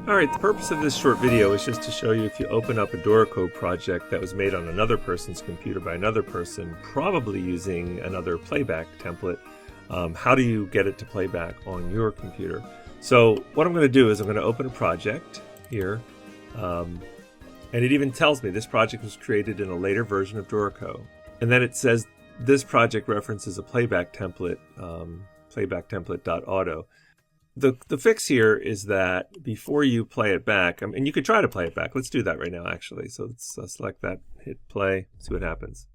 Alright, the purpose of this short video is just to show you if you open up a Dorico project that was made on another person's computer by another person, probably using another playback template, how do you get it to play back on your computer? So what I'm going to do is I'm going to open a project here, and it even tells me this project was created in a later version of Dorico. And then it says this project references a playback template, playbacktemplate.auto. The fix here is that before you play it back, and you could try to play it back. Let's do that right now, actually. So let's select that, hit play, see what happens.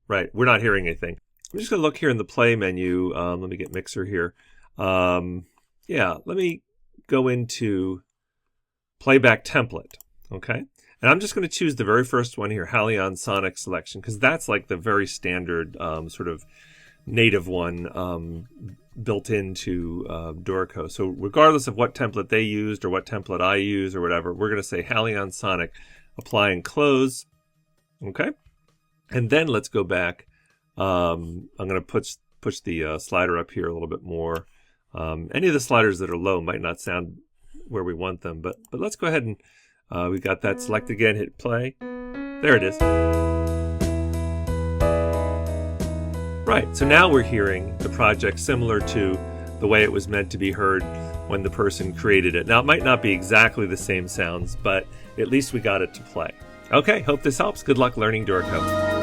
Right, we're not hearing anything. I'm just going to look here in the play menu. Let me get Mixer here. Yeah, let me go into Playback Template, okay? And I'm just going to choose the very first one here, HALion Sonic Selection, because that's like the very standard sort of native one built into Dorico. So regardless of what template they used or what template I use or whatever, we're going to say HALion Sonic, apply and close. Okay. And then let's go back. I'm going to push the slider up here a little bit more. Any of the sliders that are low might not sound where we want them, but let's go ahead and we got that select again, hit play. There it is. Right, so now we're hearing the project similar to the way it was meant to be heard when the person created it. Now, it might not be exactly the same sounds, but at least we got it to play. Okay, hope this helps. Good luck learning Dorico.